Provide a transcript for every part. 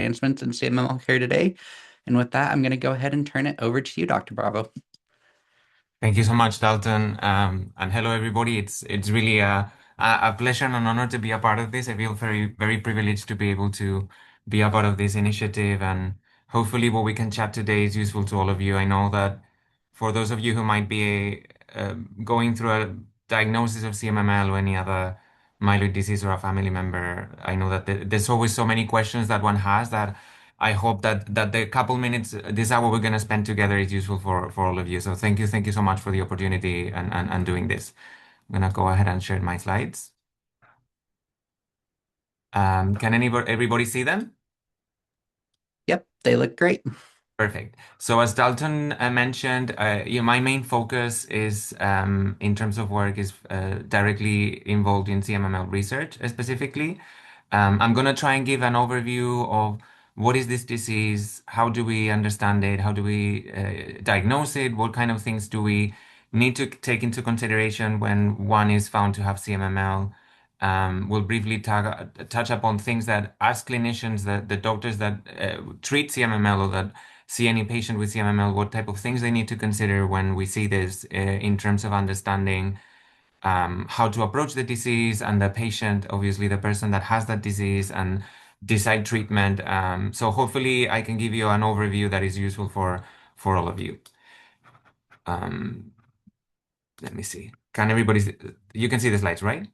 advancements in CMML care today. And with that, I'm going to go ahead and turn it over to you, Dr. Bravo. Thank you so much, Dalton. And hello, everybody. It's really a pleasure and an honor to be a part of this. I feel very privileged to be able to be a part of this initiative, and hopefully, what we can chat today is useful to all of you. I know that for those of you who might be going through a diagnosis of CMML or any other myeloid disease or a family member, I know that there's always so many questions that one has that I hope that the couple minutes, this hour we're going to spend together is useful for all of you. So thank you so much for the opportunity and doing this. I'm going to go ahead and share my slides. Can everybody see them? Yep, they look great. Perfect. So as Dalton mentioned, my main focus is in terms of work is directly involved in CMML research specifically. I'm going to try and give an overview of what is this disease, how do we understand it, how do we diagnose it, what kind of things do we need to take into consideration when one is found to have CMML. We'll briefly touch upon things that, as clinicians, the doctors that treat CMML or that see any patient with CMML, what type of things they need to consider when we see this in terms of understanding how to approach the disease and the patient, obviously the person that has that disease, and decide treatment. So hopefully I can give you an overview that is useful for all of you. Um, Let me see. You can see the slides, right? Sorry,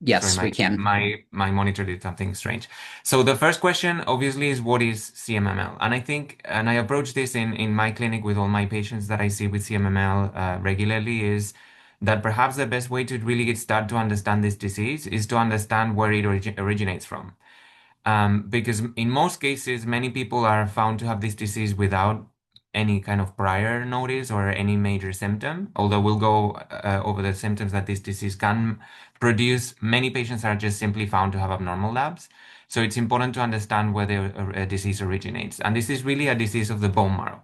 Yes, we can. my monitor did something strange. So the first question obviously is what is CMML? And I think, and I approach this in my clinic with all my patients that I see with CMML regularly, is that perhaps the best way to really get started to understand this disease is to understand where it originates from. Because in most cases, many people are found to have this disease without any kind of prior notice or any major symptom. Although we'll go over the symptoms that this disease can produce, many patients are just simply found to have abnormal labs. So it's important to understand where the disease originates. And this is really a disease of the bone marrow.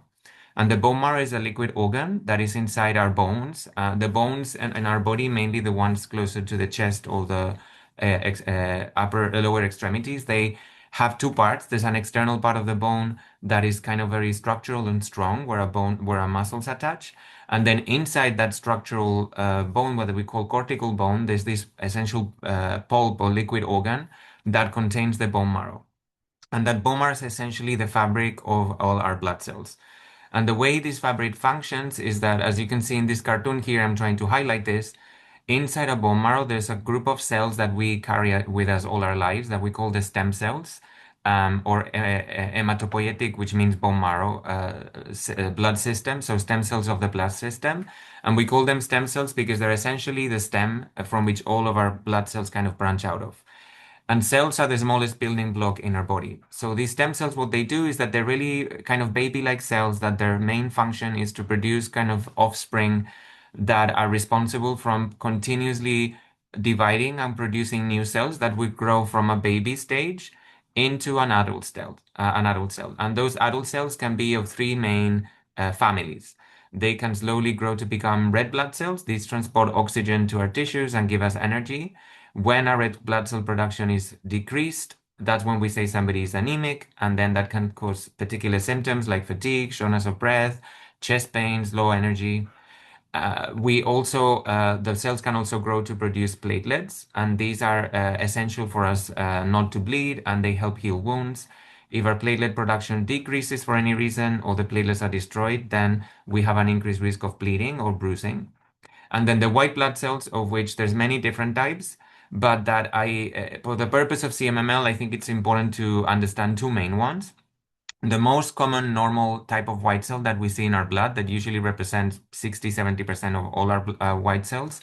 And the bone marrow is a liquid organ that is inside our bones. The bones in our body, mainly the ones closer to the chest or the lower extremities, they have two parts. There's an external part of the bone that is kind of very structural and strong, where our muscles attach. And then inside that structural bone, what we call cortical bone, there's this essential pulp or liquid organ that contains the bone marrow. And that bone marrow is essentially the fabric of all our blood cells. And the way this fabric functions is that, as you can see in this cartoon here, I'm trying to highlight this. Inside a bone marrow, there's a group of cells that we carry with us all our lives that we call the stem cells, or hematopoietic, which means bone marrow, blood system, so stem cells of the blood system. And we call them stem cells because they're essentially the stem from which all of our blood cells kind of branch out of. And cells are the smallest building block in our body. So these stem cells, what they do is that they're really kind of baby-like cells that their main function is to produce kind of offspring that are responsible from continuously dividing and producing new cells that will grow from a baby stage into an adult cell. And those adult cells can be of three main families. They can slowly grow to become red blood cells. These transport oxygen to our tissues and give us energy. When our red blood cell production is decreased, that's when we say somebody is anemic, and then that can cause particular symptoms like fatigue, shortness of breath, chest pains, low energy. The cells can also grow to produce platelets, and these are essential for us not to bleed, and they help heal wounds. If our platelet production decreases for any reason or the platelets are destroyed, then we have an increased risk of bleeding or bruising. And then the white blood cells, of which there's many different types, but for the purpose of CMML, I think it's important to understand two main ones. The most common normal type of white cell that we see in our blood, that usually represents 60-70% of all our white cells,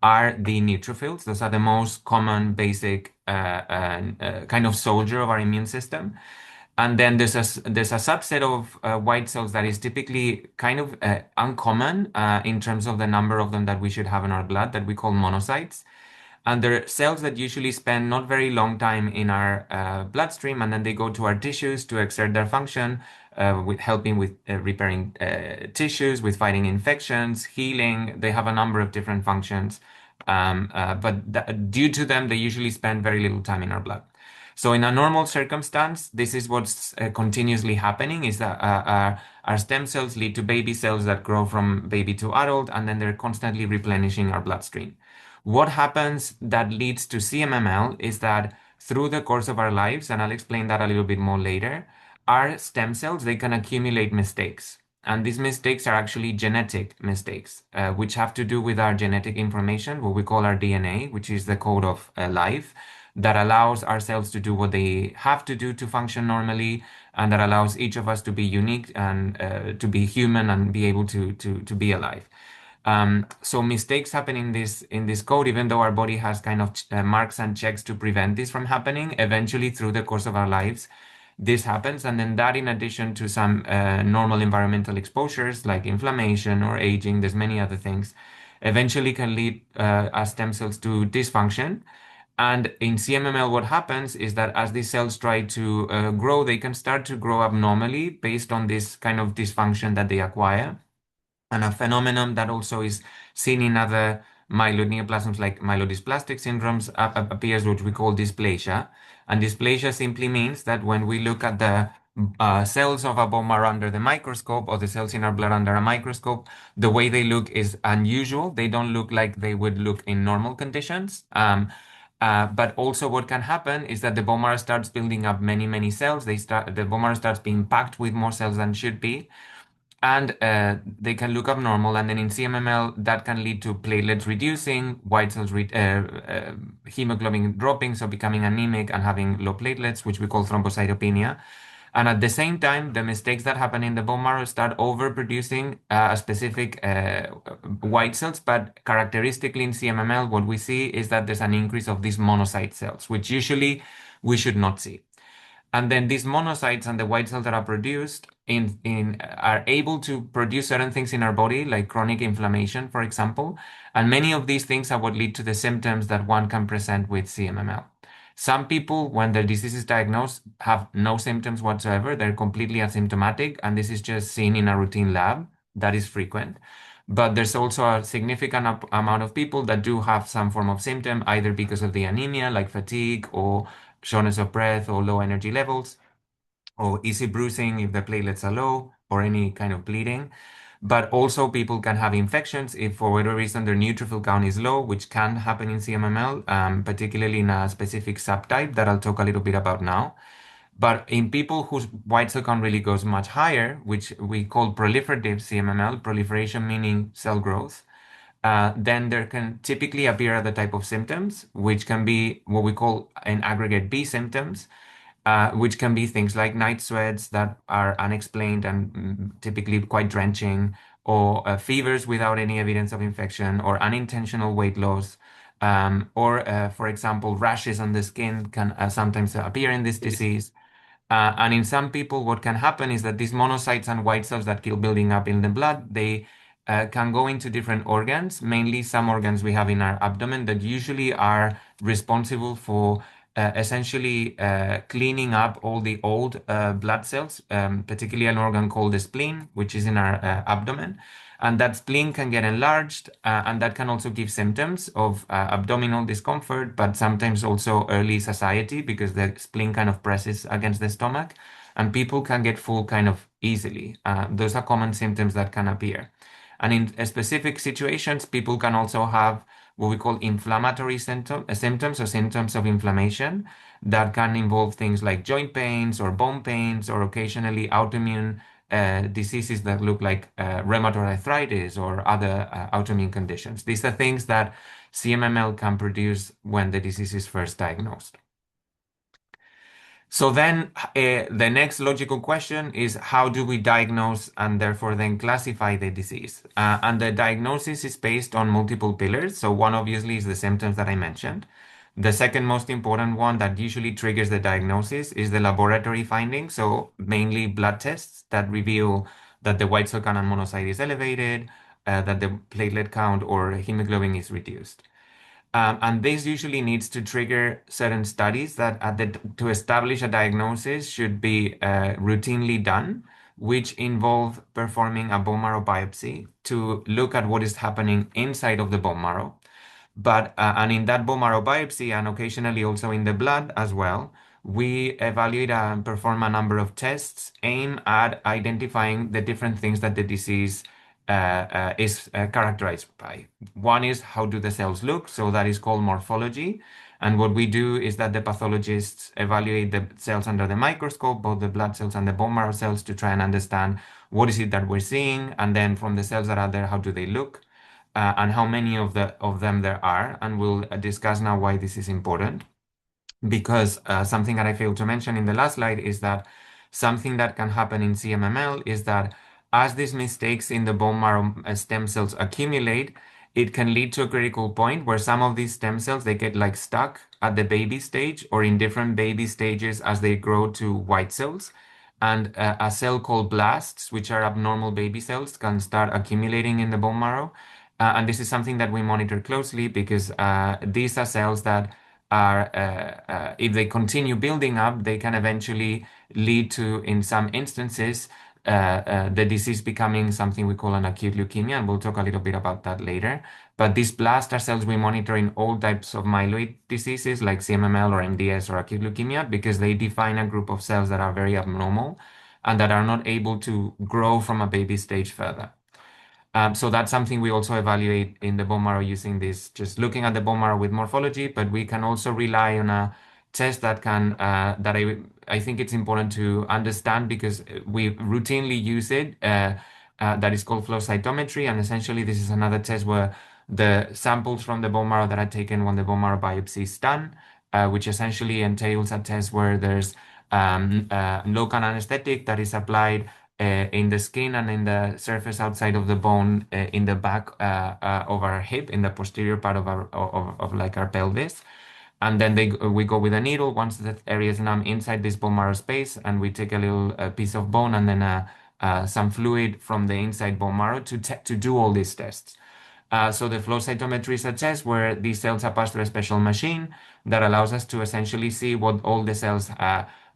are the neutrophils. Those are the most common basic kind of soldier of our immune system. And then there's a subset of white cells that is typically kind of uncommon in terms of the number of them that we should have in our blood, that we call monocytes. And they're cells that usually spend not very long time in our bloodstream, and then they go to our tissues to exert their function, with helping with repairing tissues, with fighting infections, healing. They have a number of different functions, but due to them, they usually spend very little time in our blood. So in a normal circumstance, this is what's continuously happening is that our stem cells lead to baby cells that grow from baby to adult, and then they're constantly replenishing our bloodstream. What happens that leads to CMML is that through the course of our lives, and I'll explain that a little bit more later, our stem cells, they can accumulate mistakes. And these mistakes are actually genetic mistakes, which have to do with our genetic information, what we call our DNA, which is the code of life that allows our cells to do what they have to do to function normally, and that allows each of us to be unique and to be human and be able to be alive. So mistakes happen in this code, even though our body has kind of marks and checks to prevent this from happening. Eventually, through the course of our lives, this happens, and then that, in addition to some normal environmental exposures like inflammation or aging, there's many other things, eventually can lead our stem cells to dysfunction. And in CMML, what happens is that as these cells try to grow, they can start to grow abnormally based on this kind of dysfunction that they acquire. And a phenomenon that also is seen in other myeloid neoplasms like myelodysplastic syndromes appears, which we call dysplasia. And dysplasia simply means that when we look at the cells of a bone marrow under the microscope or the cells in our blood under a microscope, the way they look is unusual. They don't look like they would look in normal conditions. But also what can happen is that the bone marrow starts building up many, many cells. The bone marrow starts being packed with more cells than should be, and they can look abnormal. And then in CMML, that can lead to platelets reducing, white cells, hemoglobin dropping, so becoming anemic and having low platelets, which we call thrombocytopenia. And at the same time, the mistakes that happen in the bone marrow start overproducing a specific white cells. But characteristically in CMML, what we see is that there's an increase of these monocyte cells, which usually we should not see. And then these monocytes and the white cells that are produced are able to produce certain things in our body, like chronic inflammation, for example. And many of these things are what lead to the symptoms that one can present with CMML. Some people, when their disease is diagnosed, have no symptoms whatsoever. They're completely asymptomatic, and this is just seen in a routine lab. That is frequent. But there's also a significant amount of people that do have some form of symptom, either because of the anemia, like fatigue or shortness of breath or low energy levels, or easy bruising if the platelets are low, or any kind of bleeding. But also people can have infections if for whatever reason their neutrophil count is low, which can happen in CMML, particularly in a specific subtype that I'll talk a little bit about now. But in people whose white cell count really goes much higher, which we call proliferative CMML, proliferation meaning cell growth, then there can typically appear other type of symptoms, which can be what we call in aggregate B symptoms, which can be things like night sweats that are unexplained and typically quite drenching, or fevers without any evidence of infection, or unintentional weight loss, or, for example, rashes on the skin can sometimes appear in this disease. And in some people, what can happen is that these monocytes and white cells that keep building up in the blood, they can go into different organs, mainly some organs we have in our abdomen that usually are responsible for essentially cleaning up all the old blood cells, particularly an organ called the spleen, which is in our abdomen. And that spleen can get enlarged, and that can also give symptoms of abdominal discomfort, but sometimes also early satiety because the spleen kind of presses against the stomach, and people can get full kind of easily. Those are common symptoms that can appear. And in specific situations, people can also have what we call inflammatory symptoms or symptoms of inflammation that can involve things like joint pains or bone pains, or occasionally autoimmune diseases that look like rheumatoid arthritis or other autoimmune conditions. These are things that CMML can produce when the disease is first diagnosed. So then the next logical question is, how do we diagnose and therefore then classify the disease? And the diagnosis is based on multiple pillars. So one obviously is the symptoms that I mentioned. The second most important one that usually triggers the diagnosis is the laboratory findings. So mainly blood tests that reveal that the white cell count and monocyte is elevated, that the platelet count or hemoglobin is reduced. And this usually needs to trigger certain studies that to establish a diagnosis should be routinely done, which involve performing a bone marrow biopsy to look at what is happening inside of the bone marrow. And in that bone marrow biopsy, and occasionally also in the blood as well, we evaluate and perform a number of tests aimed at identifying the different things that the disease is characterized by. One is how do the cells look, so that is called morphology. And what we do is that the pathologists evaluate the cells under the microscope, both the blood cells and the bone marrow cells, to try and understand what is it that we're seeing, and then from the cells that are there, how do they look, and how many of them there are. And we'll discuss now why this is important, because something that I failed to mention in the last slide is that something that can happen in CMML is that as these mistakes in the bone marrow stem cells accumulate, it can lead to a critical point where some of these stem cells they get like stuck at the baby stage or in different baby stages as they grow to white cells. And a cell called blasts, which are abnormal baby cells, can start accumulating in the bone marrow. And this is something that we monitor closely because these are cells that are, if they continue building up, they can eventually lead to, in some instances, the disease becoming something we call an acute leukemia, and we'll talk a little bit about that later. But these blast are cells we monitor in all types of myeloid diseases like CMML or MDS or acute leukemia because they define a group of cells that are very abnormal and that are not able to grow from a baby stage further. So that's something we also evaluate in the bone marrow using this, just looking at the bone marrow with morphology, but we can also rely on a test that can, that I think it's important to understand because we routinely use it, that is called flow cytometry. And essentially this is another test where the samples from the bone marrow that are taken when the bone marrow biopsy is done, which essentially entails a test where there's local anesthetic that is applied in the skin and in the surface outside of the bone in the back of our hip, in the posterior part of of like our pelvis. And then we go with a needle once the area is numb inside this bone marrow space, and we take a little piece of bone and then some fluid from the inside bone marrow to do all these tests. So the flow cytometry is a test where these cells are passed through a special machine that allows us to essentially see what all the cells,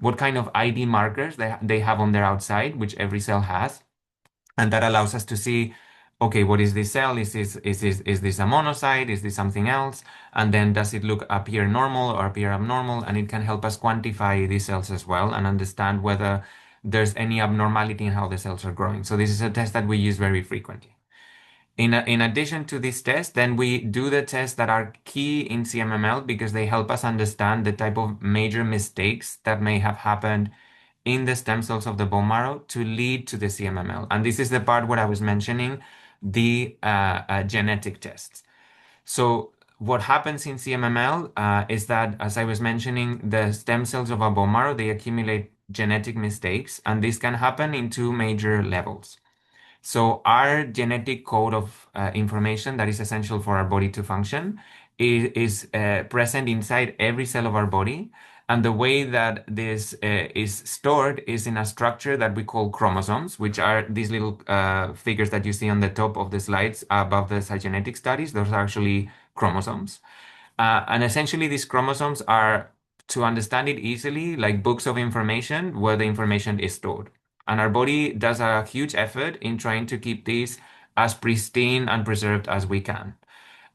what kind of ID markers they have on their outside, which every cell has. And that allows us to see, okay, what is this cell? Is this a monocyte? Is this something else? And then does it appear normal or appear abnormal? And it can help us quantify these cells as well and understand whether there's any abnormality in how the cells are growing. So this is a test that we use very frequently. In addition to this test, then we do the tests that are key in CMML because they help us understand the type of major mistakes that may have happened in the stem cells of the bone marrow to lead to the CMML. And this is the part where I was mentioning the genetic tests. So what happens in CMML is that, as I was mentioning, the stem cells of a bone marrow, they accumulate genetic mistakes, and this can happen in two major levels. So our genetic code of information that is essential for our body to function is present inside every cell of our body. And the way that this is stored is in a structure that we call chromosomes, which are these little figures that you see on the top of the slides above the cytogenetic studies. Those are actually chromosomes. And essentially, these chromosomes are, to understand it easily, like books of information where the information is stored. And our body does a huge effort in trying to keep these as pristine and preserved as we can.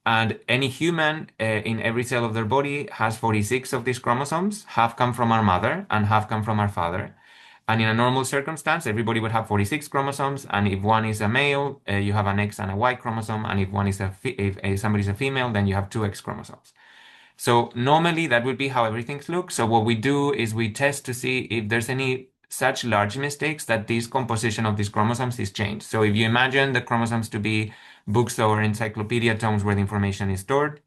And any human in every cell of their body has 46 of these chromosomes. Half come from our mother and half come from our father. And in a normal circumstance, everybody would have 46 chromosomes. And if one is a male, you have an X and a Y chromosome. And if one is if somebody's a female, then you have two X chromosomes. So normally that would be how everything looks. So what we do is we test to see if there's any such large mistakes that this composition of these chromosomes is changed. So if you imagine the chromosomes to be books or encyclopedia tomes where the information is stored,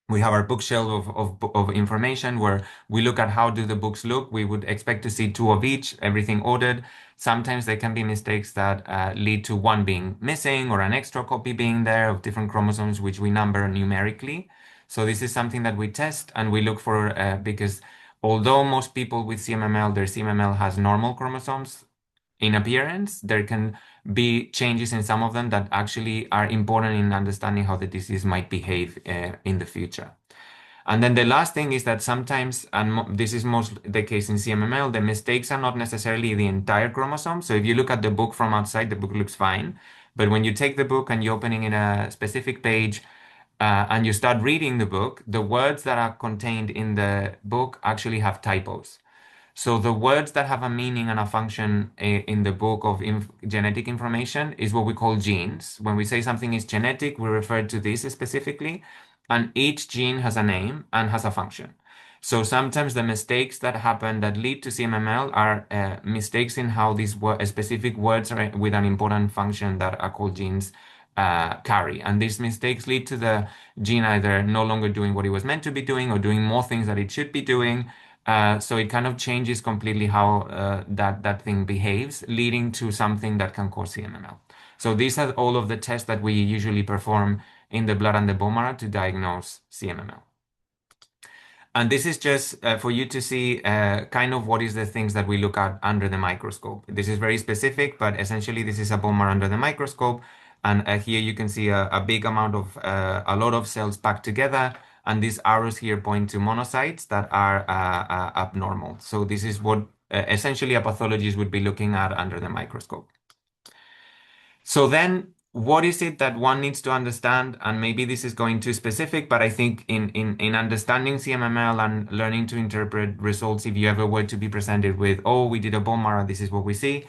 we have our bookshelf of information where we look at how do the books look. We would expect to see two of each, everything ordered. Sometimes there can be mistakes that lead to one being missing or an extra copy being there of different chromosomes, which we number numerically. So this is something that we test and we look for because although most people with CMML, their CMML has normal chromosomes in appearance, there can be changes in some of them that actually are important in understanding how the disease might behave in the future. And then the last thing is that sometimes, and this is most the case in CMML, the mistakes are not necessarily the entire chromosome. So if you look at the book from outside, the book looks fine. But when you take the book and you're opening in a specific page, and you start reading the book, the words that are contained in the book actually have typos. So the words that have a meaning and a function in the book of genetic information is what we call genes. When we say something is genetic, we refer to this specifically, and each gene has a name and has a function. So sometimes the mistakes that happen that lead to CMML are mistakes in how these specific words are with an important function that are called genes carry. And these mistakes lead to the gene either no longer doing what it was meant to be doing or doing more things that it should be doing. So it kind of changes completely how that thing behaves, leading to something that can cause CMML. So these are all of the tests that we usually perform in the blood and the bone marrow to diagnose CMML. And this is just for you to see kind of what is the things that we look at under the microscope. This is very specific, but essentially this is a bone marrow under the microscope. And here you can see a big amount of, a lot of cells packed together. And these arrows here point to monocytes that are abnormal. So this is what essentially a pathologist would be looking at under the microscope. So then, what is it that one needs to understand? And maybe this is going too specific, but I think in understanding CMML and learning to interpret results, if you ever were to be presented with, oh, we did a bone marrow, this is what we see,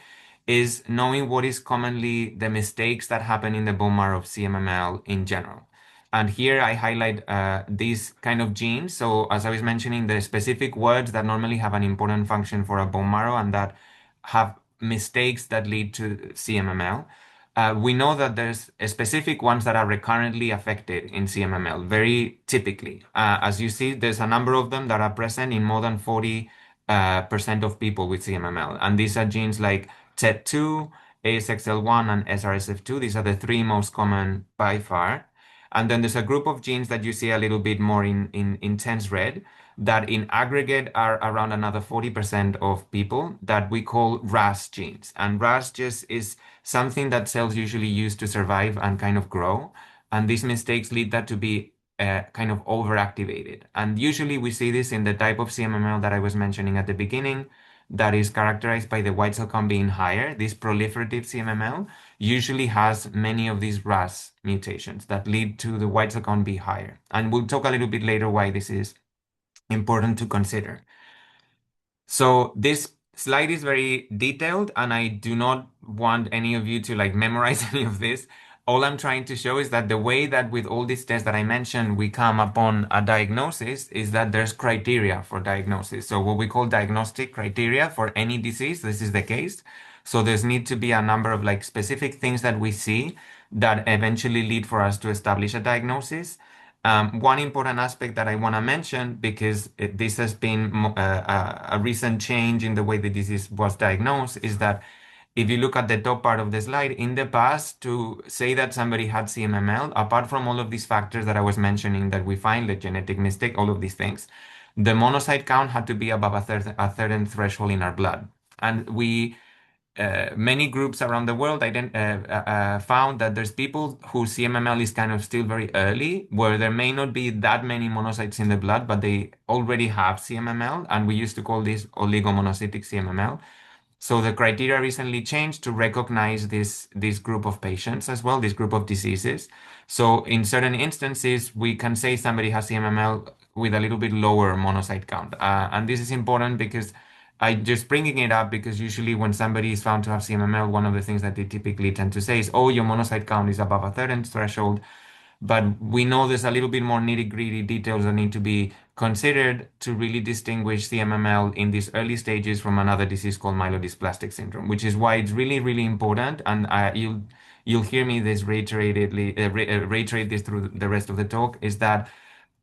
is knowing what is commonly the mistakes that happen in the bone marrow of CMML in general. And here I highlight these kind of genes. So as I was mentioning, the specific words that normally have an important function for a bone marrow and that have mistakes that lead to CMML. We know that there's specific ones that are recurrently affected in CMML, very typically. As you see, there's a number of them that are present in more than 40% of people with CMML. And these are genes like TET2, ASXL1, and SRSF2. These are the three most common by far. And then there's a group of genes that you see a little bit more in intense red that in aggregate are around another 40% of people that we call RAS genes. And RAS just is something that cells usually use to survive and kind of grow. And these mistakes lead that to be kind of overactivated. And usually we see this in the type of CMML that I was mentioning at the beginning, that is characterized by the white cell count being higher. This proliferative CMML usually has many of these RAS mutations that lead to the white cell count be higher. And we'll talk a little bit later why this is important to consider. So this slide is very detailed, and I do not want any of you to like memorize any of this. All I'm trying to show is that the way that with all these tests that I mentioned, we come upon a diagnosis is that there's criteria for diagnosis. So what we call diagnostic criteria for any disease, this is the case. So there's need to be a number of like specific things that we see that eventually lead for us to establish a diagnosis. One important aspect that I want to mention, because this has been a recent change in the way the disease was diagnosed, is that if you look at the top part of the slide, in the past, to say that somebody had CMML, apart from all of these factors that I was mentioning that we find, the genetic mistake, all of these things, the monocyte count had to be above a certain threshold in our blood. And many groups around the world found that there's people whose CMML is kind of still very early, where there may not be that many monocytes in the blood, but they already have CMML, and we used to call this oligomonocytic CMML. So the criteria recently changed to recognize this group of patients as well, this group of diseases. So in certain instances, we can say somebody has CMML with a little bit lower monocyte count. And this is important because I just bringing it up because usually when somebody is found to have CMML, one of the things that they typically tend to say is, oh, your monocyte count is above a certain threshold. But we know there's a little bit more nitty-gritty details that need to be considered to really distinguish CMML in these early stages from another disease called myelodysplastic syndrome, which is why it's really, really important. And you'll hear me this reiterate this through the rest of the talk, is that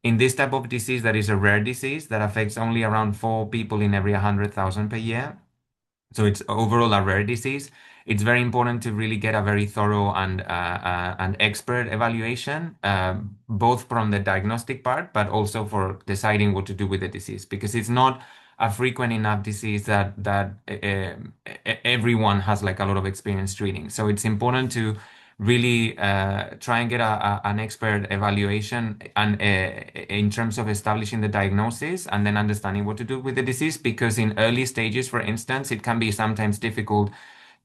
in this type of disease that is a rare disease that affects only around 4 people in every 100,000 per year, so it's overall a rare disease. It's very important to really get a very thorough and expert evaluation, both from the diagnostic part, but also for deciding what to do with the disease, because it's not a frequent enough disease that everyone has like a lot of experience treating. So it's important to really try and get an expert evaluation and in terms of establishing the diagnosis and then understanding what to do with the disease, because in early stages, for instance, it can be sometimes difficult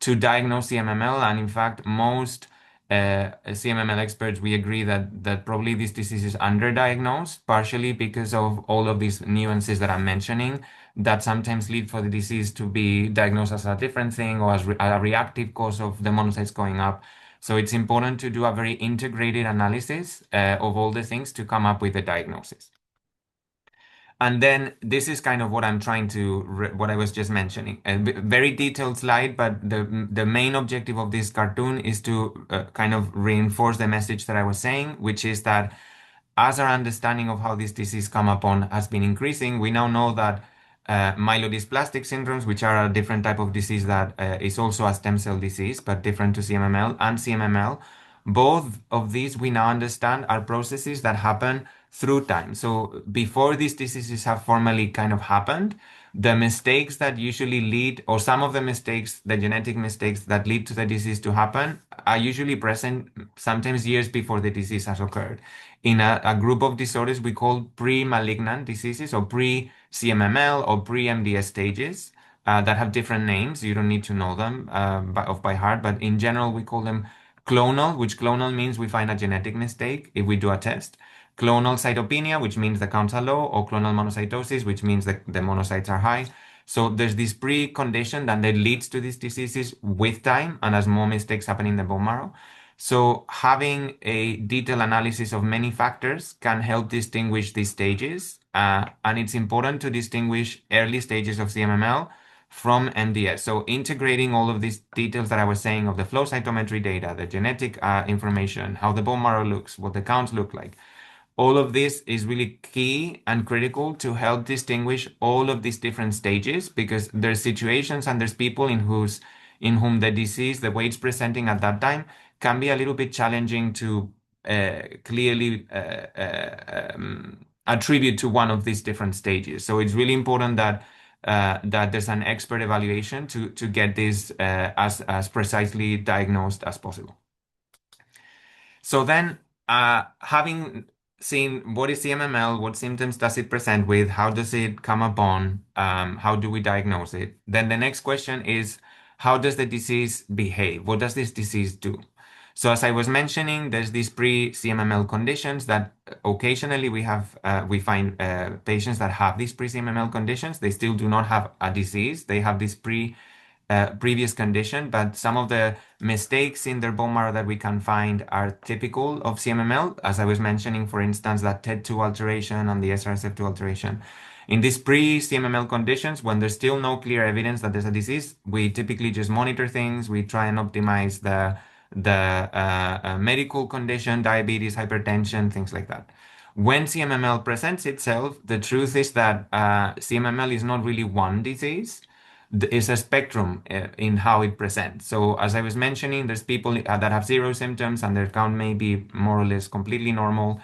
to diagnose CMML, and in fact most CMML experts, we agree that probably this disease is underdiagnosed, partially because of all of these nuances that I'm mentioning, that sometimes lead for the disease to be diagnosed as a different thing or as a reactive cause of the monocytes going up. So it's important to do a very integrated analysis of all the things to come up with a diagnosis. And then this is kind of what I'm trying to, what I was just mentioning. A very detailed slide, but the main objective of this cartoon is to kind of reinforce the message that I was saying, which is that as our understanding of how this disease come upon has been increasing, we now know that myelodysplastic syndromes, which are a different type of disease that is also a stem cell disease, but different to CMML and CMML, both of these we now understand are processes that happen through time. So before these diseases have formally kind of happened, the mistakes that usually lead, or some of the mistakes, the genetic mistakes that lead to the disease to happen, are usually present sometimes years before the disease has occurred. In a group of disorders we call pre-malignant diseases or pre-CMML or pre-MDS stages that have different names. You don't need to know them by heart, but in general we call them clonal, which clonal means we find a genetic mistake if we do a test. Clonal cytopenia, which means the counts are low, or clonal monocytosis, which means that the monocytes are high. So there's this precondition that then leads to these diseases with time and as more mistakes happen in the bone marrow. So having a detailed analysis of many factors can help distinguish these stages. And it's important to distinguish early stages of CMML from MDS. So integrating all of these details that I was saying of the flow cytometry data, the genetic information, how the bone marrow looks, what the counts look like, all of this is really key and critical to help distinguish all of these different stages, because there's situations and there's people in whom the disease, the way it's presenting at that time, can be a little bit challenging to clearly attribute to one of these different stages. So it's really important that there's an expert evaluation to get this as precisely diagnosed as possible. So then, having seen what is CMML, what symptoms does it present with, how does it come upon, how do we diagnose it? Then the next question is, how does the disease behave? What does this disease do? So as I was mentioning, there's these pre-CMML conditions that occasionally we find patients that have these pre-CMML conditions. They still do not have a disease. They have this previous condition, but some of the mistakes in their bone marrow that we can find are typical of CMML, as I was mentioning, for instance, that TET2 alteration and the SRSF2 alteration. In these pre-CMML conditions, when there's still no clear evidence that there's a disease, we typically just monitor things. We try and optimize the medical condition, diabetes, hypertension, things like that. When CMML presents itself, the truth is that CMML is not really one disease. It's a spectrum in how it presents. So as I was mentioning, there's people that have zero symptoms and their count may be more or less completely normal.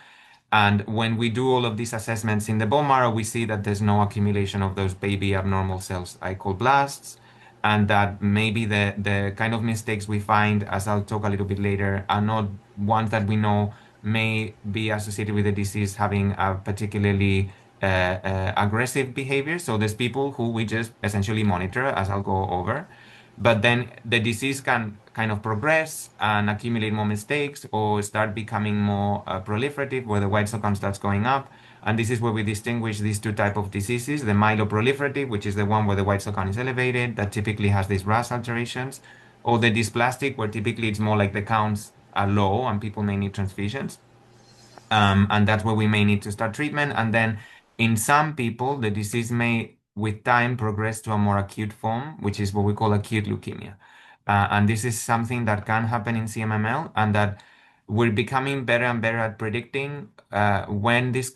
And when we do all of these assessments in the bone marrow, we see that there's no accumulation of those baby abnormal cells I call blasts, and that maybe the kind of mistakes we find, as I'll talk a little bit later, are not ones that we know may be associated with the disease having a particularly aggressive behavior. So there's people who we just essentially monitor, as I'll go over. But then the disease can kind of progress and accumulate more mistakes or start becoming more proliferative, where the white cell count starts going up. And this is where we distinguish these two types of diseases: the myeloproliferative, which is the one where the white cell count is elevated, that typically has these RAS alterations, or the dysplastic, where typically it's more like the counts are low and people may need transfusions. And that's where we may need to start treatment. And then in some people, the disease may, with time, progress to a more acute form, which is what we call acute leukemia. And this is something that can happen in CMML, and that we're becoming better and better at predicting when this,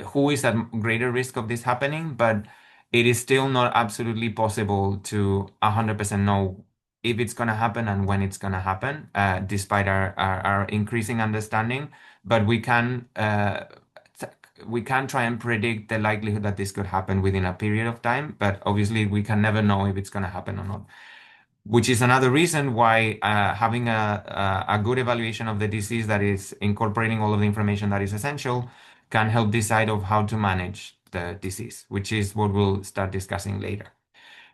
who is at greater risk of this happening, but it is still not absolutely possible to 100% know if it's going to happen and when it's going to happen, despite our increasing understanding. But we can try and predict the likelihood that this could happen within a period of time, but obviously we can never know if it's going to happen or not. Which is another reason why having a good evaluation of the disease that is incorporating all of the information that is essential can help decide of how to manage the disease, which is what we'll start discussing later.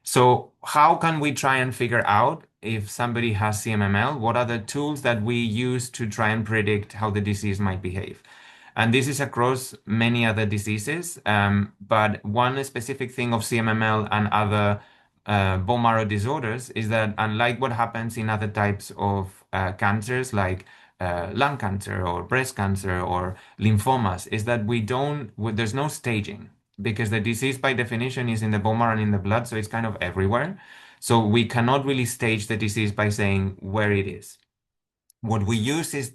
So how can we try and figure out if somebody has CMML, what are the tools that we use to try and predict how the disease might behave? And this is across many other diseases. But one specific thing of CMML and other bone marrow disorders is that, unlike what happens in other types of cancers like lung cancer or breast cancer or lymphomas, is that there's no staging because the disease by definition is in the bone marrow and in the blood, so it's kind of everywhere. So we cannot really stage the disease by saying where it is. What we use is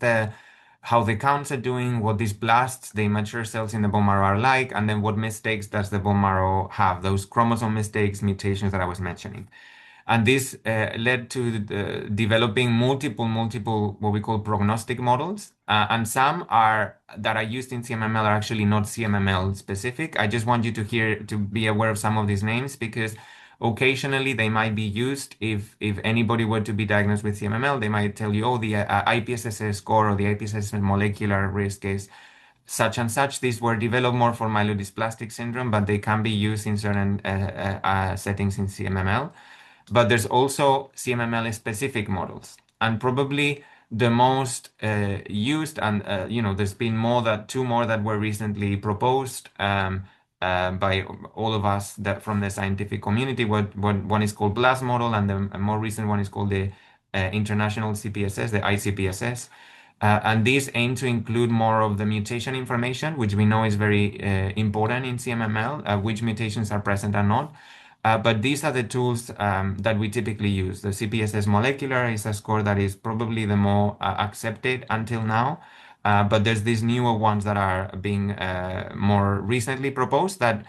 how the counts are doing, what these blasts, the immature cells in the bone marrow are like, and then what mistakes does the bone marrow have, those chromosome mistakes, mutations that I was mentioning. And this led to developing multiple, what we call prognostic models. And some that are used in CMML are actually not CMML specific. I just want you to be aware of some of these names because occasionally they might be used if anybody were to be diagnosed with CMML, they might tell you, oh, the IPSS score or the IPSS molecular risk is such and such. These were developed more for myelodysplastic syndrome, but they can be used in certain settings in CMML. But there's also CMML specific models. And probably the most used, and there's been two more that were recently proposed by all of us that from the scientific community. One is called BLAST model, and the more recent one is called the International CPSS, the ICPSS. And these aim to include more of the mutation information, which we know is very important in CMML, which mutations are present or not. But these are the tools that we typically use. The CPSS molecular is a score that is probably the more accepted until now. But there's these newer ones that are being more recently proposed that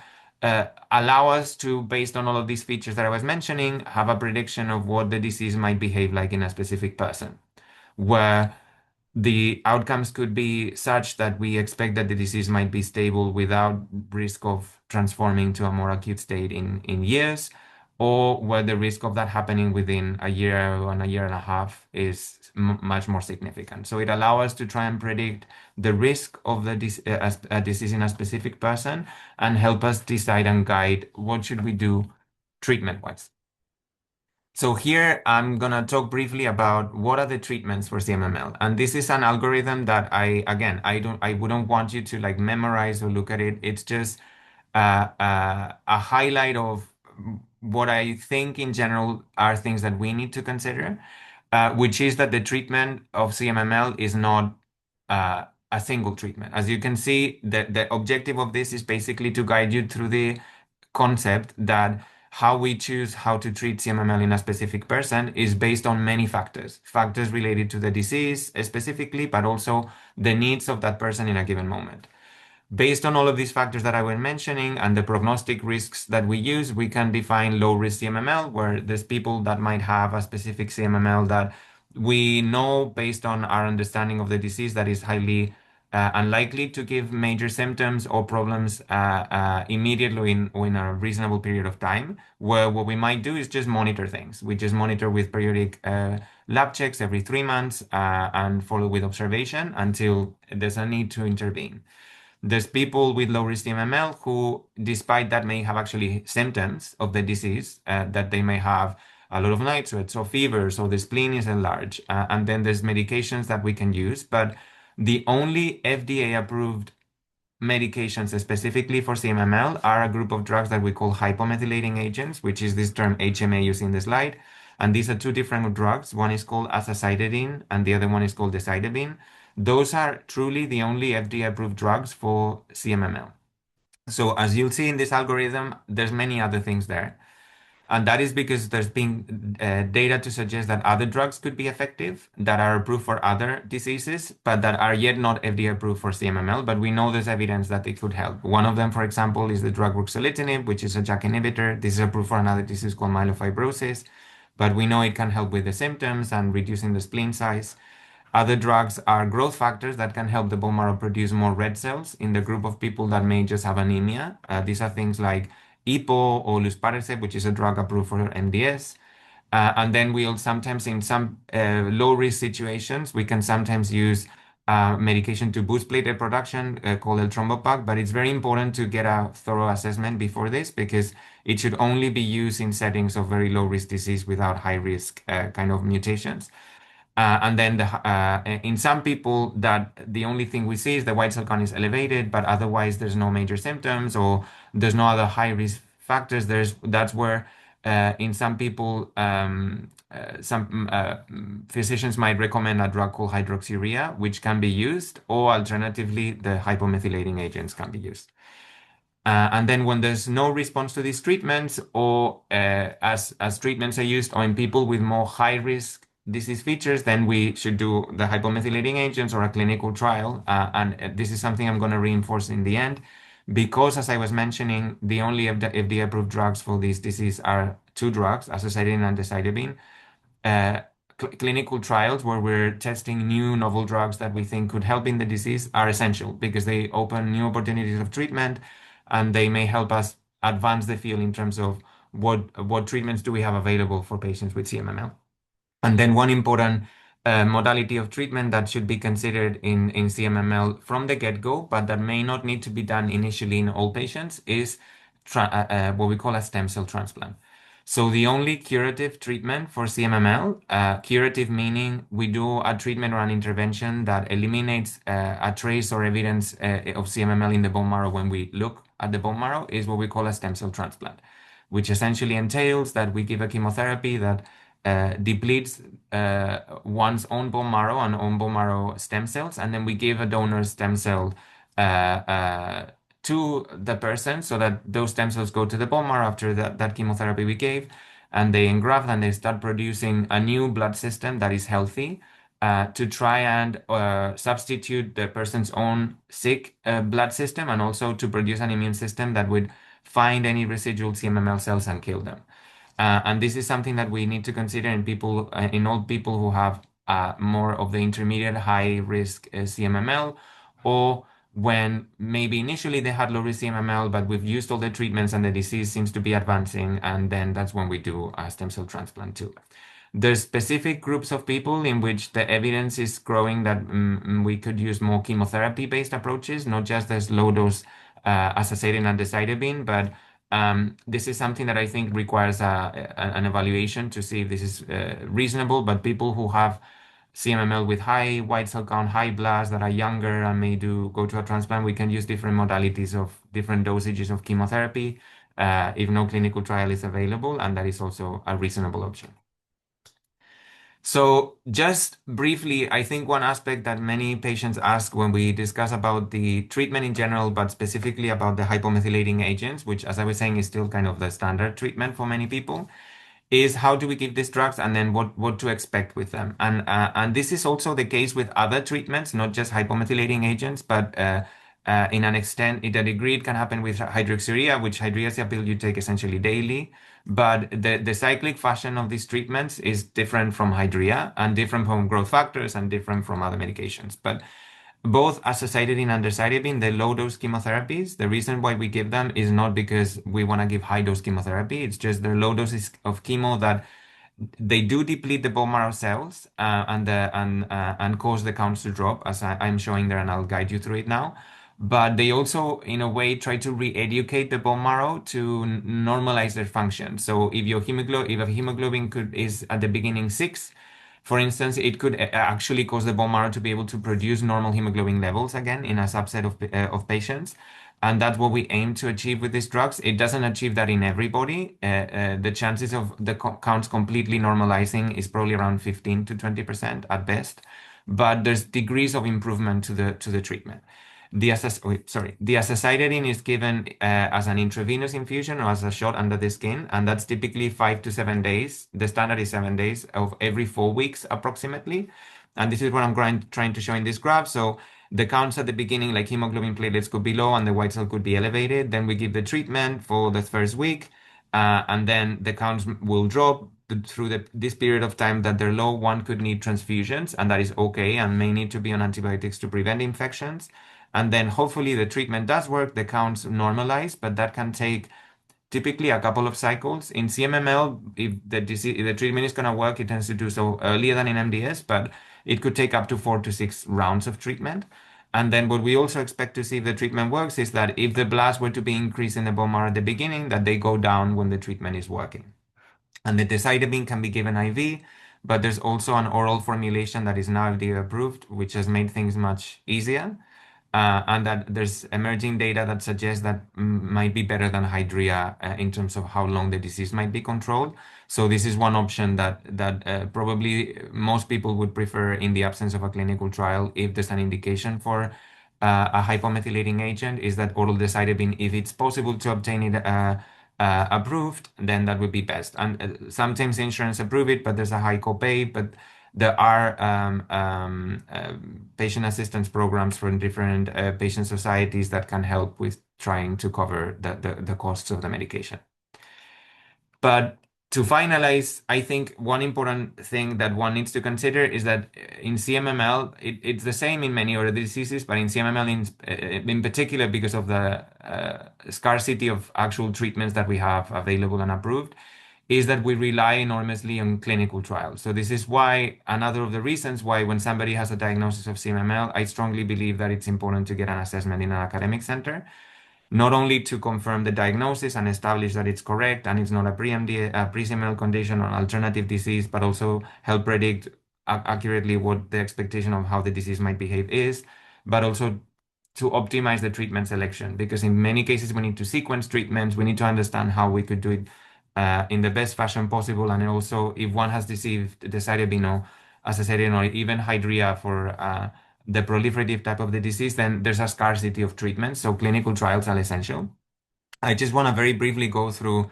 allow us to, based on all of these features that I was mentioning, have a prediction of what the disease might behave like in a specific person. Where the outcomes could be such that we expect that the disease might be stable without risk of transforming to a more acute state in years, or where the risk of that happening within a year and a year and a half is much more significant. So it allows us to try and predict the risk of a disease in a specific person and help us decide and guide what should we do treatment-wise. So here I'm gonna talk briefly about what are the treatments for CMML. And this is an algorithm that I wouldn't want you to like memorize or look at it. It's just a highlight of what I think in general are things that we need to consider, which is that the treatment of CMML is not a single treatment. As you can see, the objective of this is basically to guide you through the concept that how we choose how to treat CMML in a specific person is based on many factors, factors related to the disease specifically, but also the needs of that person in a given moment. Based on all of these factors that I was mentioning and the prognostic risks that we use, we can define low risk CMML, where there's people that might have a specific CMML that we know based on our understanding of the disease that is highly unlikely to give major symptoms or problems immediately or in a reasonable period of time, where what we might do is just monitor things. We just monitor with periodic lab checks every 3 months and follow with observation until there's a need to intervene. There's people with low risk MML who, despite that, may have actually symptoms of the disease, that they may have a lot of night sweats or fever, so the spleen is enlarged. And then there's medications that we can use, but the only FDA approved medications specifically for CMML are a group of drugs that we call hypomethylating agents, which is this term HMA used in the slide. And these are two different drugs. One is called azacitidine and the other one is called decitabine. Those are truly the only FDA-approved drugs for CMML. So as you'll see in this algorithm, there's many other things there. And that is because there's been data to suggest that other drugs could be effective that are approved for other diseases, but that are yet not FDA approved for CMML. But we know there's evidence that it could help. One of them, for example, is the drug ruxolitinib, which is a JAK inhibitor. This is approved for another disease called myelofibrosis, but we know it can help with the symptoms and reducing the spleen size. Other drugs are growth factors that can help the bone marrow produce more red cells in the group of people that may just have anemia. These are things like EPO or luspatercept, which is a drug approved for MDS. And then we'll sometimes, in some low risk situations, we can sometimes use medication to boost platelet production called eltrombopag, but it's very important to get a thorough assessment before this because it should only be used in settings of very low risk disease without high risk kind of mutations. And then in some people that the only thing we see is the white cell count is elevated, but otherwise there's no major symptoms or there's no other high risk factors. That's where in some people some physicians might recommend a drug called hydroxyurea, which can be used, or alternatively the hypomethylating agents can be used. And then when there's no response to these treatments, or as treatments are used on people with more high risk disease features, then we should do the hypomethylating agents or a clinical trial. And this is something I'm going to reinforce in the end, because as I was mentioning, the only FDA approved drugs for this disease are two drugs, azacitidine and decitabine. Uh, Clinical trials where we're testing new novel drugs that we think could help in the disease are essential because they open new opportunities of treatment and they may help us advance the field in terms of what treatments do we have available for patients with CMML. And then one important modality of treatment that should be considered in CMML from the get-go, but that may not need to be done initially in all patients, is what we call a stem cell transplant. So the only curative treatment for CMML, curative meaning we do a treatment or an intervention that eliminates a trace or evidence of CMML in the bone marrow when we look at the bone marrow, is what we call a stem cell transplant, which essentially entails that we give a chemotherapy that depletes one's own bone marrow and own bone marrow stem cells, and then we give a donor stem cell to the person so that those stem cells go to the bone marrow after that chemotherapy we gave, and they engraft and they start producing a new blood system that is healthy to try and substitute the person's own sick blood system, and also to produce an immune system that would find any residual CMML cells and kill them. And this is something that we need to consider in people, in old people who have more of the intermediate high risk CMML, or when maybe initially they had low risk CMML, but we've used all the treatments and the disease seems to be advancing, and then that's when we do a stem cell transplant too. There's specific groups of people in which the evidence is growing that we could use more chemotherapy-based approaches, not just this low dose azacitidine and decitabine, but this is something that I think requires an evaluation to see if this is reasonable. But people who have CMML with high white cell count, high blast, that are younger and may go to a transplant, we can use different modalities of different dosages of chemotherapy if no clinical trial is available, and that is also a reasonable option. So just briefly, I think one aspect that many patients ask when we discuss about the treatment in general, but specifically about the hypomethylating agents, which, as I was saying, is still kind of the standard treatment for many people, is how do we give these drugs, and then what to expect with them. And this is also the case with other treatments, not just hypomethylating agents, but in an extent, in a degree, it can happen with hydroxyurea, which hydroxyurea pill you take essentially daily. But the cyclic fashion of these treatments is different from hydroxyurea and different from growth factors and different from other medications. But both azacitidine and decitabine, the low dose chemotherapies, the reason why we give them is not because we want to give high dose chemotherapy. It's just the low doses of chemo that they do deplete the bone marrow cells and cause the counts to drop, as I'm showing there, and I'll guide you through it now. But they also, in a way, try to re-educate the bone marrow to normalize their function. So if a hemoglobin is at the beginning 6, for instance, it could actually cause the bone marrow to be able to produce normal hemoglobin levels again in a subset of patients. And that's what we aim to achieve with these drugs. It doesn't achieve that in everybody. The chances of the counts completely normalizing is probably around 15 to 20% at best. But there's degrees of improvement to the treatment. The azacitidine is given as an intravenous infusion or as a shot under the skin, and that's typically 5 to 7 days. The standard is 7 days of every 4 weeks approximately. And this is what I'm trying to show in this graph. So the counts at the beginning, like hemoglobin platelets, could be low and the white cell could be elevated. Then we give the treatment for the first week, and then the counts will drop through this period of time that they're low. One could need transfusions, and that is okay, and may need to be on antibiotics to prevent infections. And then hopefully the treatment does work, the counts normalize, but that can take typically a couple of cycles. In CMML, if the treatment is going to work, it tends to do so earlier than in MDS, but it could take up to 4 to 6 rounds of treatment. And then what we also expect to see if the treatment works is that if the blasts were to be increased in the bone marrow at the beginning, that they go down when the treatment is working. And the decitabine can be given IV, but there's also an oral formulation that is now FDA approved, which has made things much easier. And that there's emerging data that suggests that might be better than Hydrea in terms of how long the disease might be controlled. So this is one option that probably most people would prefer in the absence of a clinical trial if there's an indication for a hypomethylating agent, is that oral decitabine, if it's possible to obtain it approved, then that would be best. And sometimes insurance approve it, but there's a high copay. But there are patient assistance programs from different patient societies that can help with trying to cover the costs of the medication. But to finalize, I think one important thing that one needs to consider is that in CMML, it's the same in many other diseases, but in CMML in particular, because of the scarcity of actual treatments that we have available and approved, is that we rely enormously on clinical trials. So this is why, another of the reasons why when somebody has a diagnosis of CMML, I strongly believe that it's important to get an assessment in an academic center, not only to confirm the diagnosis and establish that it's correct and it's not a pre-CMML condition or alternative disease, but also help predict accurately what the expectation of how the disease might behave is, but also to optimize the treatment selection. Because in many cases, we need to sequence treatments. We need to understand how we could do it in the best fashion possible. And also, if one has received decitabine or azacitidine or even Hydrea for the proliferative type of the disease, then there's a scarcity of treatments. So clinical trials are essential. I just want to very briefly go through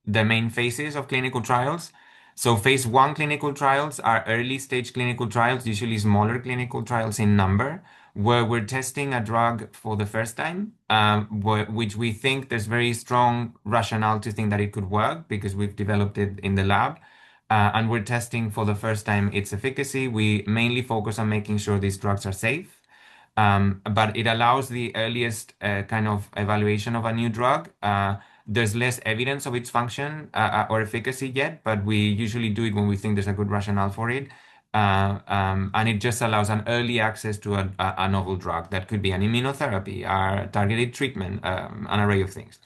the main phases of clinical trials. So phase one clinical trials are early stage clinical trials, usually smaller clinical trials in number, where we're testing a drug for the first time, which we think there's very strong rationale to think that it could work because we've developed it in the lab. And we're testing for the first time its efficacy. We mainly focus on making sure these drugs are safe. But it allows the earliest kind of evaluation of a new drug. There's less evidence of its function or efficacy yet, but we usually do it when we think there's a good rationale for it. And it just allows an early access to a novel drug that could be an immunotherapy, a targeted treatment, an array of things.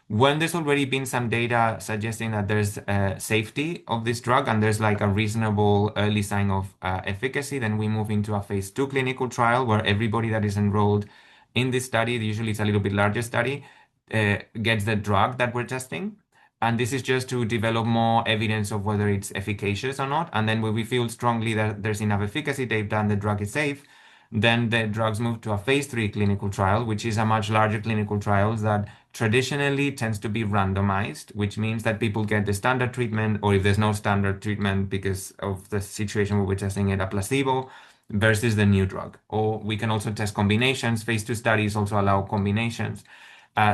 When there's already been some data suggesting that there's safety of this drug and there's like a reasonable early sign of efficacy, then we move into a phase two clinical trial where everybody that is enrolled in this study, usually it's a little bit larger study, gets the drug that we're testing. And this is just to develop more evidence of whether it's efficacious or not. And then when we feel strongly that there's enough efficacy data and the drug is safe, then the drugs move to a phase three clinical trial, which is a much larger clinical trial that traditionally tends to be randomized, which means that people get the standard treatment, or if there's no standard treatment because of the situation where we're testing it, a placebo versus the new drug. Or we can also test combinations. Phase two studies also allow combinations.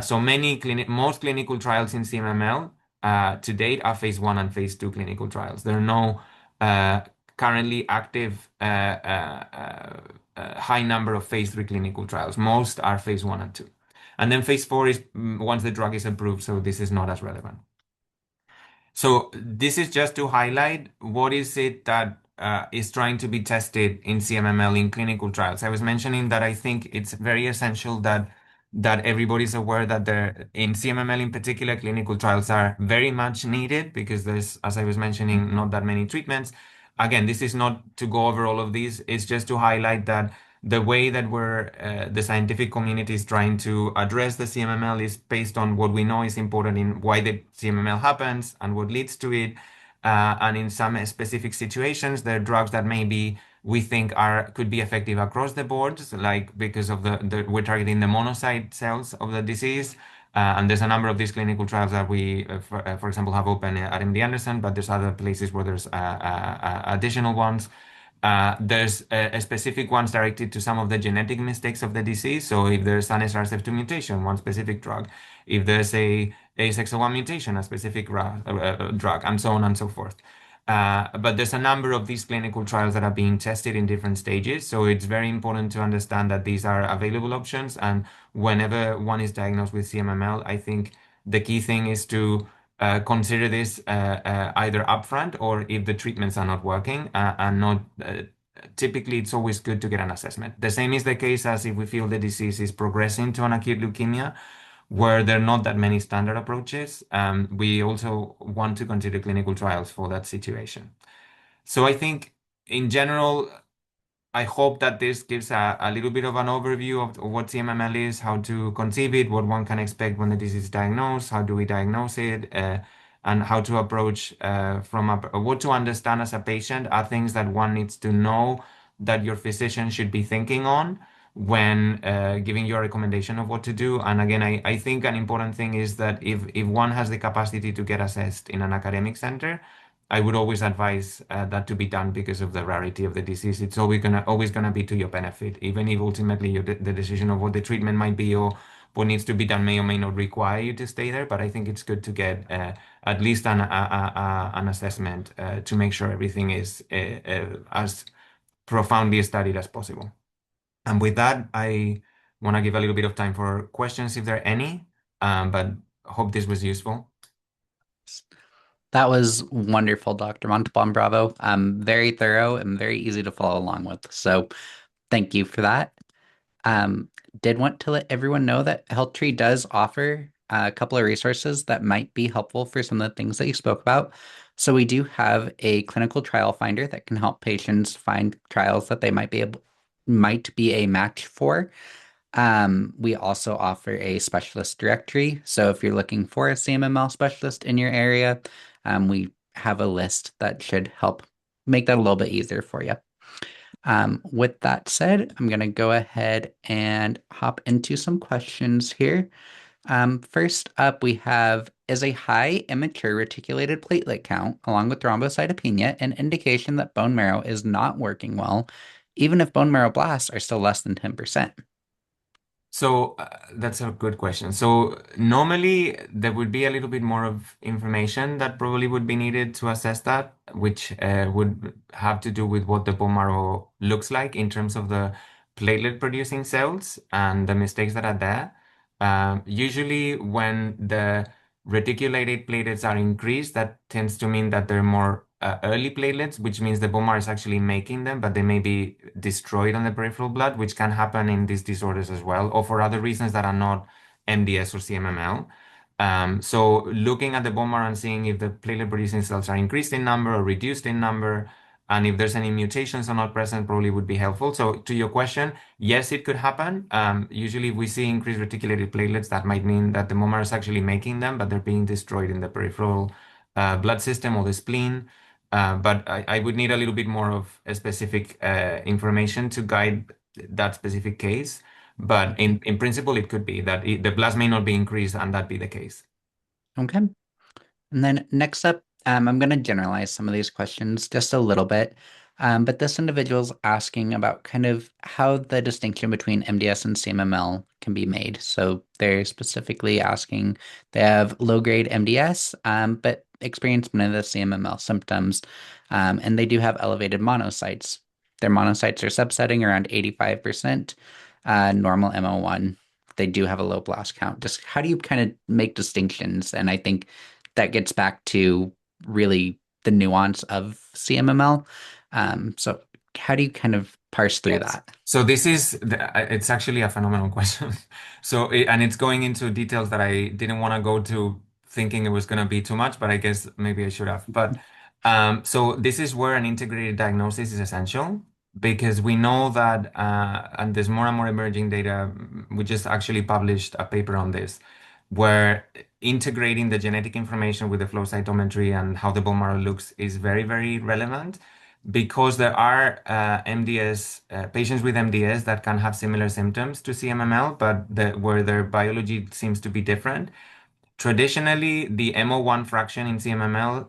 So most clinical trials in CMML to date are phase one and phase two clinical trials. There are no currently active high number of phase three clinical trials. Most are phase one and two. And then phase four is once the drug is approved, so this is not as relevant. So this is just to highlight what is it that is trying to be tested in CMML in clinical trials. I was mentioning that I think it's very essential that everybody's aware that in CMML in particular, clinical trials are very much needed because there's, as I was mentioning, not that many treatments. Again, this is not to go over all of these. It's just to highlight that the way that the scientific community is trying to address the CMML is based on what we know is important in why the CMML happens and what leads to it. And in some specific situations, there are drugs that maybe we think could be effective across the board, like because of we're targeting the monocyte cells of the disease. And there's a number of these clinical trials that we, for example, have open at MD Anderson, but there's other places where there's additional ones. There's a specific ones directed to some of the genetic mistakes of the disease. So if there's an SRSF2 mutation, one specific drug. If there's a ASXL1 mutation, a specific drug, and so on and so forth. But there's a number of these clinical trials that are being tested in different stages. So it's very important to understand that these are available options. And whenever one is diagnosed with CMML, I think The key thing is to consider this either upfront or if the treatments are not working and not. Typically, it's always good to get an assessment. The same is the case as if we feel the disease is progressing to an acute leukemia, where there are not that many standard approaches. We also want to consider clinical trials for that situation. So I think in general, I hope that this gives a little bit of an overview of what CMML is, how to conceive it, what one can expect when the disease is diagnosed, how do we diagnose it, and how to approach what to understand as a patient are things that one needs to know that your physician should be thinking on when giving you a recommendation of what to do. And again, I think an important thing is that if one has the capacity to get assessed in an academic center, I would always advise that to be done because of the rarity of the disease. It's always gonna be to your benefit, even if ultimately the decision of what the treatment might be or what needs to be done may or may not require you to stay there. But I think it's good to get at least an assessment to make sure everything is as profoundly studied as possible. And with that, I want to give a little bit of time for questions if there are any. But hope this was useful. That was wonderful, Dr. Montalban Bravo. Very thorough and very easy to follow along with. So thank you for that. Um, did want to let everyone know that HealthTree does offer a couple of resources that might be helpful for some of the things that you spoke about. So we do have a clinical trial finder that can help patients find trials that they might be a match for. We also offer a specialist directory. So if you're looking for a CMML specialist in your area, we have a list that should help make that a little bit easier for you. With that said, I'm going to go ahead and hop into some questions here. First up, we have, is a high immature reticulated platelet count, along with thrombocytopenia, an indication that bone marrow is not working well, even if bone marrow blasts are still less than 10%? So that's a good question. So normally there would be a little bit more of information that probably would be needed to assess that, which would have to do with what the bone marrow looks like in terms of the platelet producing cells and the mistakes that are there. Usually when the reticulated platelets are increased, that tends to mean that they're more early platelets, which means the bone marrow is actually making them, but they may be destroyed on the peripheral blood, which can happen in these disorders as well, or for other reasons that are not MDS or CMML. So looking at the bone marrow and seeing if the platelet producing cells are increased in number or reduced in number, and if there's any mutations or not present, probably would be helpful. So to your question, yes, it could happen. Usually if we see increased reticulated platelets, that might mean that the bone marrow is actually making them, but they're being destroyed in the peripheral blood system or the spleen. But I would need a little bit more of a specific information to guide that specific case. But Mhm. in principle, it could be that the blast may not be increased and that be the case. Okay. And then next up, I'm going to generalize some of these questions just a little bit. But this individual's asking about kind of how the distinction between MDS and CMML can be made. So they're specifically asking they have low-grade MDS, but experience none of the CMML symptoms, and they do have elevated monocytes. Their monocytes are subsetting around 85%, normal MO1. They do have a low blast count. Just how do you kind of make distinctions? And I think that gets back to really the nuance of CMML. So how do you kind of parse through Yes. that? So it's actually a phenomenal question. And it's going into details that I didn't want to go to thinking it was going to be too much, but I guess maybe I should have. But so this is where an integrated diagnosis is essential because we know that, and there's more and more emerging data. We just actually published a paper on this, where integrating the genetic information with the flow cytometry and how the bone marrow looks is very, very relevant because there are MDS patients with MDS that can have similar symptoms to CMML, but where their biology seems to be different. Traditionally, the MO1 fraction in CMML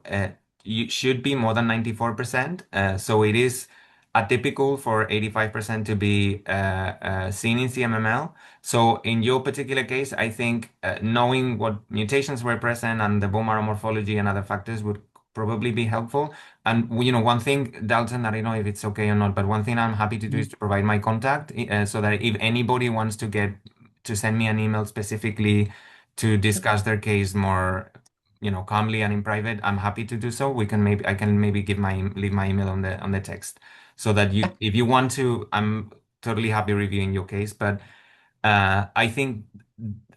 should be more than 94%. So it is atypical for 85% to be seen in CMML. So in your particular case, I think knowing what mutations were present and the bone marrow morphology and other factors would probably be helpful. And one thing, Dalton, I don't know if it's okay or not, but one thing I'm happy to do is to provide my contact so that if anybody wants to send me an email specifically to discuss their case more, calmly and in private, I'm happy to do so. I can maybe leave my email on the text so that Yeah, if you want to, I'm totally happy reviewing your case. But I think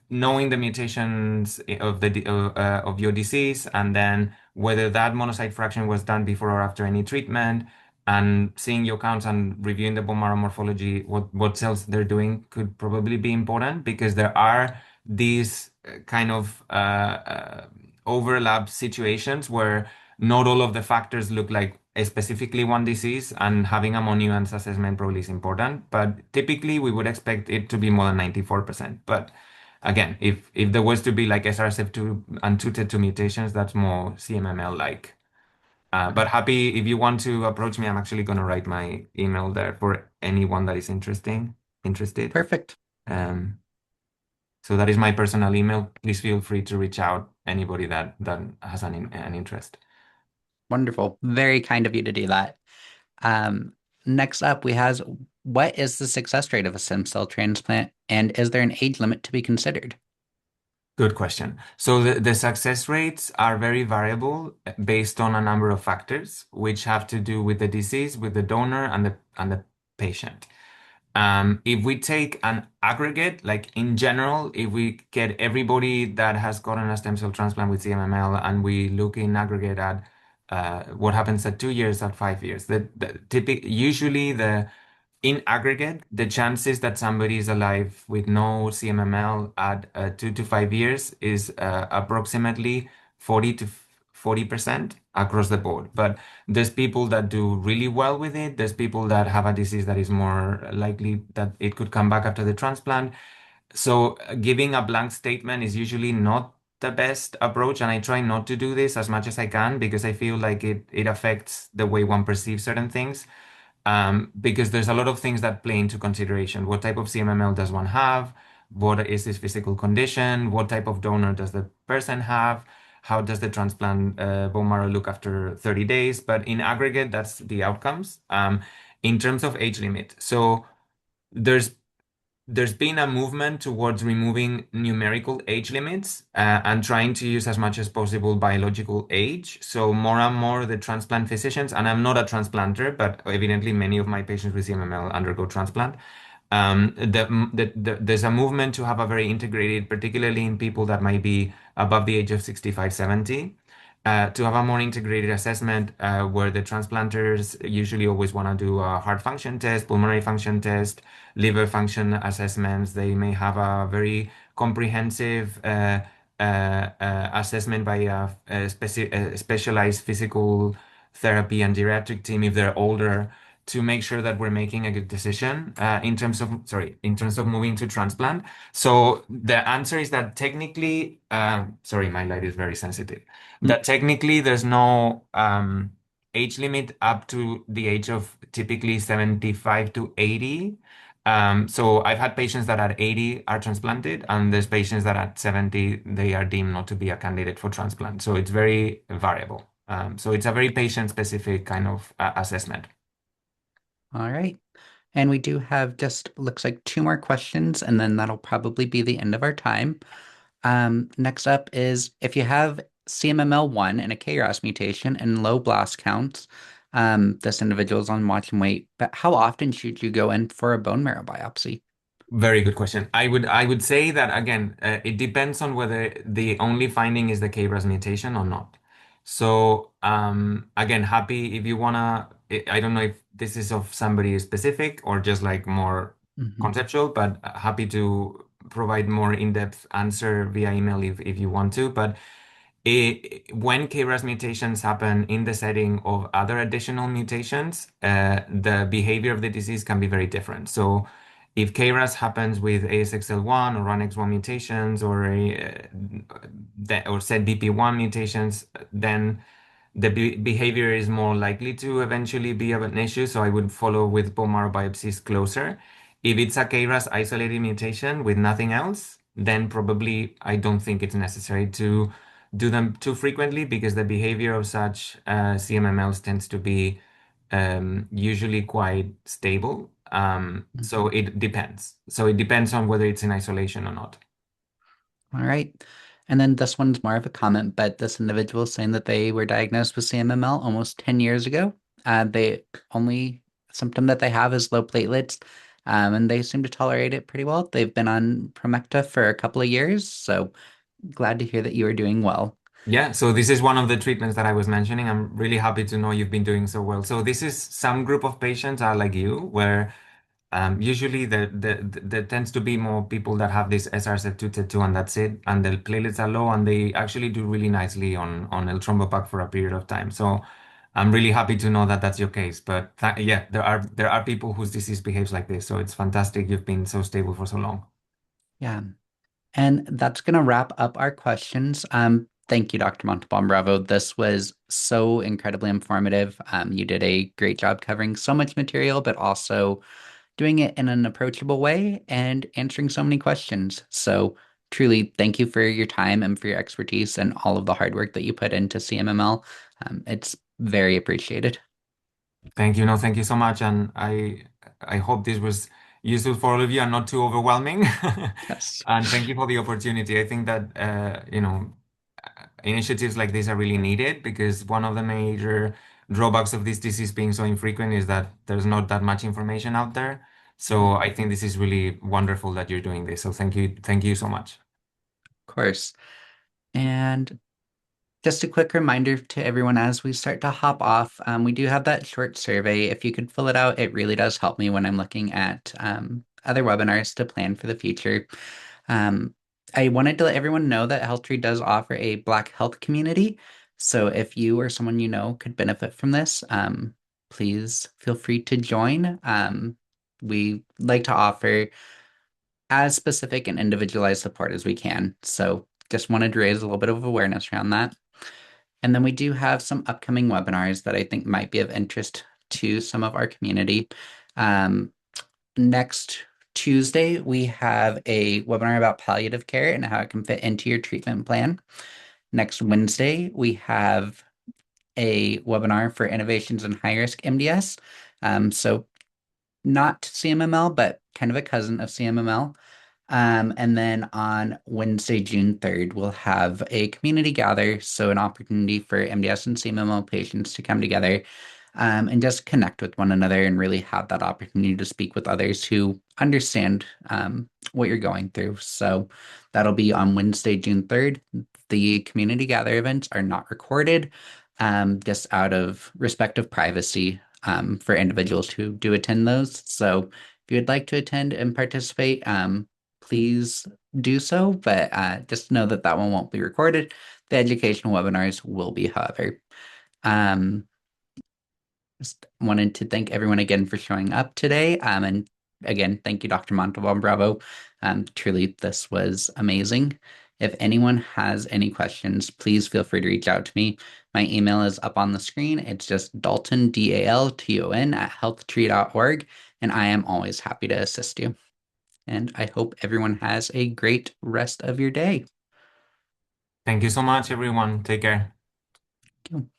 knowing the mutations of your disease, and then whether that monocyte fraction was done before or after any treatment, and seeing your counts and reviewing the bone marrow morphology, what cells they're doing could probably be important, because there are these kind of overlap situations where not all of the factors look like specifically one disease, and having a more nuanced assessment probably is important. But typically, we would expect it to be more than 94%. But again, if there was to be like SRSF2 and 2 mutations, that's more CMML like. But okay, happy if you want to approach me. I'm actually going to write my email there for anyone that is interested. perfect. Um, so that is my personal email. Please feel free to reach out anybody that has an interest. Wonderful. Very kind of you to do that. Um, Next up, we has what is the success rate of a stem cell transplant, and is there an age limit to be considered? Good question. So the success rates are very variable based on a number of factors, which have to do with the disease, with the donor, and the patient. If we take an aggregate, like in general, if we get everybody that has gotten a stem cell transplant with CMML, and we look in aggregate at what happens at 2 years, at 5 years, usually in aggregate, the chances that somebody is alive with no CMML at 2 to 5 years is approximately 40 to 40% across the board. But there's people that do really well with it. There's people that have a disease that is more likely that it could come back after the transplant. So giving a blank statement is usually not the best approach, and I try not to do this as much as I can, because I feel like it affects the way one perceives certain things. Because there's a lot of things that play into consideration. What type of CMML does one have? What is his physical condition? What type of donor does the person have? How does the transplant bone marrow look after 30 days? But in aggregate, that's the outcomes. In terms of age limit, so there's there's been a movement towards removing numerical age limits and trying to use as much as possible biological age. So more and more the transplant physicians, and I'm not a transplanter, but evidently many of my patients with CMML undergo transplant. There's a movement to have a very integrated, particularly in people that might be above the age of 65, 70, to have a more integrated assessment where the transplanters usually always want to do a heart function test, pulmonary function test, liver function assessments. They may have a very comprehensive assessment by a specialized physical therapy and geriatric team if they're older, to make sure that we're making a good decision in terms of moving to transplant. So the answer is that technically, sorry, my light is very sensitive. Mm, That technically there's no age limit up to the age of typically 75 to 80. So I've had patients that at 80 are transplanted, and there's patients that at 70 they are deemed not to be a candidate for transplant. So it's very variable. So it's a very patient-specific kind of assessment. all right. And we do have just looks like two more questions, and then that'll probably be the end of our time. Next up is if you have CMML1 and a KRAS mutation and low blast counts, this individual is on watch and wait, but how often should you go in for a bone marrow biopsy? Very good question. I would say that again, it depends on whether the only finding is the KRAS mutation or not. So again, happy if you wanna. I don't know if this is of somebody specific or just like more Mhm. conceptual, but happy to provide more in-depth answer via email if you want to. But when KRAS mutations happen in the setting of other additional mutations, the behavior of the disease can be very different. So if KRAS happens with ASXL1 or RUNX1 mutations or ZBP1 mutations, then the behavior is more likely to eventually be of an issue. So I would follow with bone marrow biopsies closer. If it's a KRAS isolated mutation with nothing else, then probably I don't think it's necessary to do them too frequently, because the behavior of such CMMLs tends to be usually quite stable. So Mhm. it depends. So it depends on whether it's in isolation or not. All right. And then this one's more of a comment, but this individual is saying that they were diagnosed with CMML almost 10 years ago. The only symptom that they have is low platelets, and they seem to tolerate it pretty well. They've been on Promecta for a couple of years, so glad to hear that you are doing well. Yeah, so this is one of the treatments that I was mentioning. I'm really happy to know you've been doing so well. So this is some group of patients are like you, where usually there tends to be more people that have this SRZ2 T2 and that's it, and the platelets are low, and they actually do really nicely on eltrombopag for a period of time. So I'm really happy to know that that's your case. But th yeah, there are people whose disease behaves like this. So it's fantastic you've been so stable for so long. Yeah. And that's going to wrap up our questions. Thank you, Dr. Montalban Bravo. This was so incredibly informative. You did a great job covering so much material, but also doing it in an approachable way and answering so many questions. So, truly, thank you for your time and for your expertise and all of the hard work that you put into CMML. It's very appreciated. Thank you. No, thank you so much. And I hope this was useful for all of you and not too overwhelming. Yes. And thank you for the opportunity. I think that initiatives like this are really needed because one of the major drawbacks of this disease being so infrequent is that there's not that much information out there. So Of I think this is really wonderful that you're doing this. So thank you. Thank you so much. course. And just a quick reminder to everyone as we start to hop off, we do have that short survey. If you could fill it out, it really does help me when I'm looking at other webinars to plan for the future. Um, I wanted to let everyone know that HealthTree does offer a Black health community. So if you or someone you know could benefit from this, please feel free to join. We like to offer as specific and individualized support as we can. So just wanted to raise a little bit of awareness around that. And then we do have some upcoming webinars that I think might be of interest to some of our community. Um, Next Tuesday, we have a webinar about palliative care and how it can fit into your treatment plan. Next Wednesday, we have a webinar for innovations in high risk MDS. So, not CMML, but kind of a cousin of CMML. And then on Wednesday, June 3rd, we'll have a community gather. So, an opportunity for MDS and CMML patients to come together and just connect with one another and really have that opportunity to speak with others who understand what you're going through. So, that'll be on Wednesday, June 3rd. The community gather events are not recorded, just out of respect of privacy for individuals who do attend those. So, if you would like to attend and participate, please do so, but just know that that one won't be recorded. The educational webinars will be, however. Um, just wanted to thank everyone again for showing up today. And again, thank you, Dr. Montalban Bravo. Truly, this was amazing. If anyone has any questions, please feel free to reach out to me. My email is up on the screen. It's just Dalton, DALTON at healthtree.org, and I am always happy to assist you. And I hope everyone has a great rest of your day. Thank you so much, everyone. Take care. Thank you.